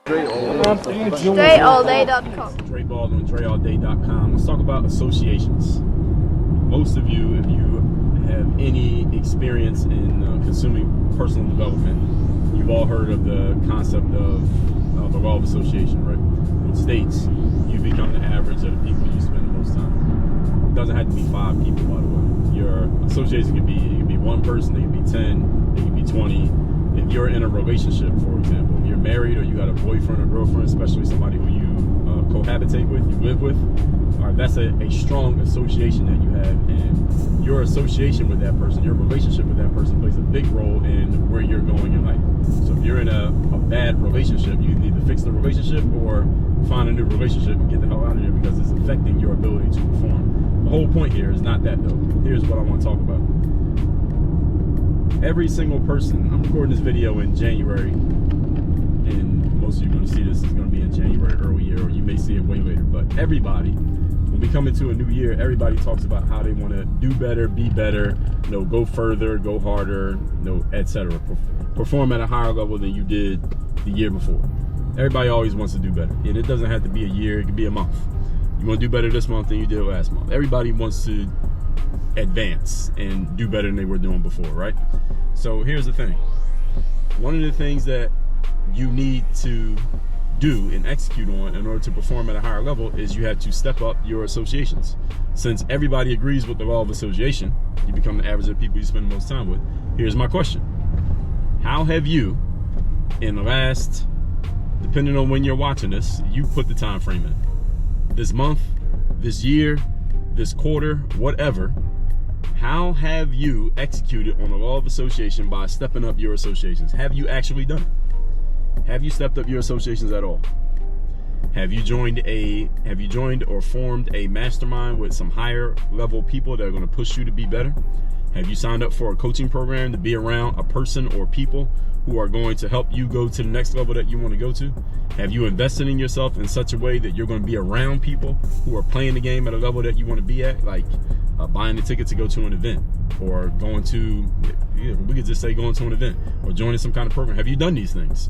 DreAllDay.com. Dre Baldwin, DreAllDay.com. Let's talk about associations. Most of you, if you have any experience in consuming personal development, you've all heard of the concept of the law of association, right? It states you become the average of the people you spend the most time with. It doesn't have to be 5 people, by the way. Your association can be one person, it can be 10, it can be 20. If you're in a relationship, for example, if you're married or you got a boyfriend or girlfriend, especially somebody who you cohabitate with, you live with, that's a strong association that you have, and your association with that person, your relationship with that person plays a big role in where you're going in life. So if you're in a bad relationship, you need to fix the relationship or find a new relationship and get the hell out of here because it's affecting your ability to perform. The whole point here is not that, though. Here's what I want to talk about. Every single person, I'm recording this video in January, and most of you are going to see this is going to be in January, early year, or you may see it way later, but everybody, when we come into a new year, everybody talks about how they want to do better, be better, go further, go harder, etc. Perform at a higher level than you did the year before. Everybody always wants to do better, and it doesn't have to be a year, it could be a month. You want to do better this month than you did last month. Everybody wants to advance and do better than they were doing before, right? So here's the thing. One of the things that you need to do and execute on in order to perform at a higher level is you have to step up your associations. Since everybody agrees with the law of association, you become the average of the people you spend the most time with. Here's my question. How have you, in the last, depending on when you're watching this, you put the time frame in. This month, this year, this quarter, whatever, how have you executed on the law of association by stepping up your associations? Have you actually done it? Have you stepped up your associations at all? Have you joined or formed a mastermind with some higher level people that are going to push you to be better? Have you signed up for a coaching program to be around a person or people who are going to help you go to the next level that you want to go to? Have you invested in yourself in such a way that you're going to be around people who are playing the game at a level that you want to be at, like buying a ticket to go to an event, or going to, we could just say going to an event, or joining some kind of program? Have you done these things?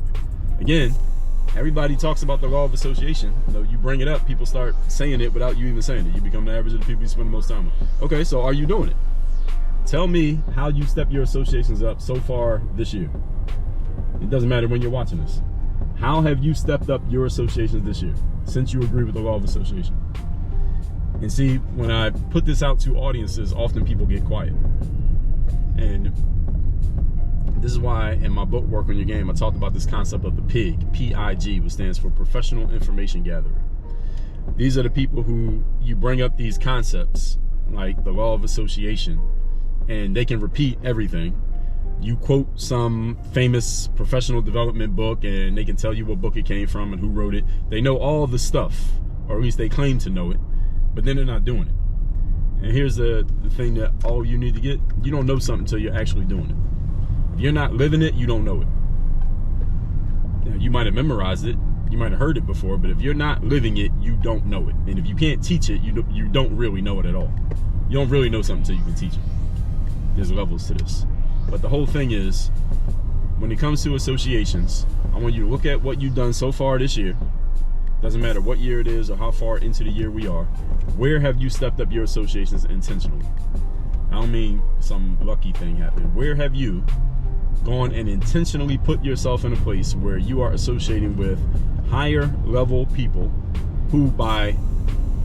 Again, everybody talks about the law of association. You bring it up, people start saying it without you even saying it. You become the average of the people you spend the most time with. Okay, so are you doing it? Tell me how you step your associations up so far this year. It doesn't matter when you're watching this. How have you stepped up your associations this year since you agree with the law of association? And see, when I put this out to audiences, often people get quiet. And this is why in my book, Work on Your Game, I talked about this concept of the PIG, P-I-G, which stands for Professional Information Gatherer. These are the people who you bring up these concepts, like the law of association, and they can repeat everything. You quote some famous professional development book, and they can tell you what book it came from and who wrote it. They know all the stuff, or at least they claim to know it, but then they're not doing it. And here's the thing that all you need to get. You don't know something until you're actually doing it. If you're not living it, you don't know it. Now, you might have memorized it, you might have heard it before, but if you're not living it, you don't know it. And if you can't teach it, you don't really know it at all. You don't really know something until you can teach it. There's levels to this. But the whole thing is, when it comes to associations, I want you to look at what you've done so far this year. Doesn't matter what year it is or how far into the year we are. Where have you stepped up your associations intentionally? I don't mean some lucky thing happened. Where have you gone and intentionally put yourself in a place where you are associating with higher level people who, by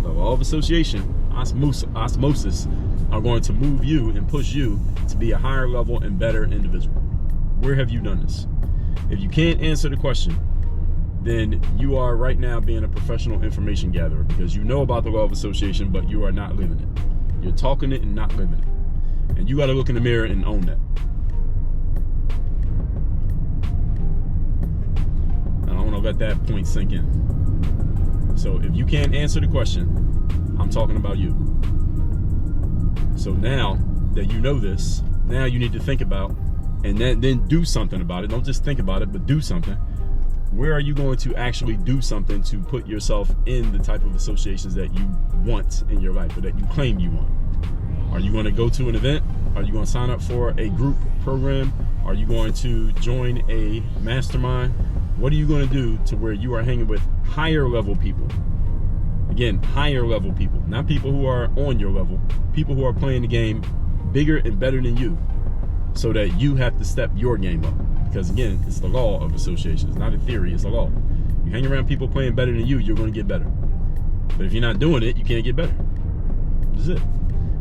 the law of association, osmosis, are going to move you and push you to be a higher level and better individual? Where have you done this? If you can't answer the question, then you are right now being a professional information gatherer, because you know about the law of association, but you are not living it. You're talking it and not living it. And you got to look in the mirror and own that. And I want to let that point sink in. So if you can't answer the question, I'm talking about you. So now that you know this, now you need to think about, and then do something about it. Don't just think about it, but do something. Where are you going to actually do something to put yourself in the type of associations that you want in your life, or that you claim you want? Are you going to go to an event? Are you going to sign up for a group program? Are you going to join a mastermind? What are you going to do to where you are hanging with higher level people? Again, higher level people, not people who are on your level, people who are playing the game bigger and better than you, so that you have to step your game up. Because again, it's the law of association. It's not a theory, it's a law. You hang around people playing better than you, you're going to get better. But if you're not doing it, you can't get better. That's it.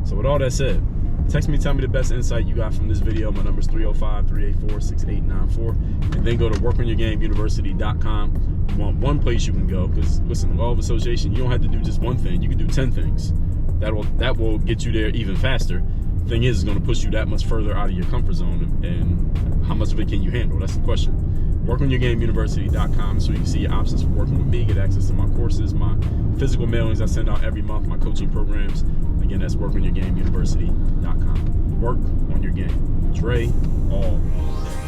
So with all that said, text me, tell me the best insight you got from this video. My number is 305-384-6894. And then go to workonyourgameuniversity.com. You want one place you can go, because listen, the law of association, you don't have to do just one thing. You can do 10 things. That will get you there even faster. Thing is, it's going to push you that much further out of your comfort zone, and how much of it can you handle? That's the question. Workonyourgameuniversity.com, so you can see your options for working with me, get access to my courses, my physical mailings I send out every month, my coaching programs. Again, that's workonyourgameuniversity.com. Work on your game. Dre all day.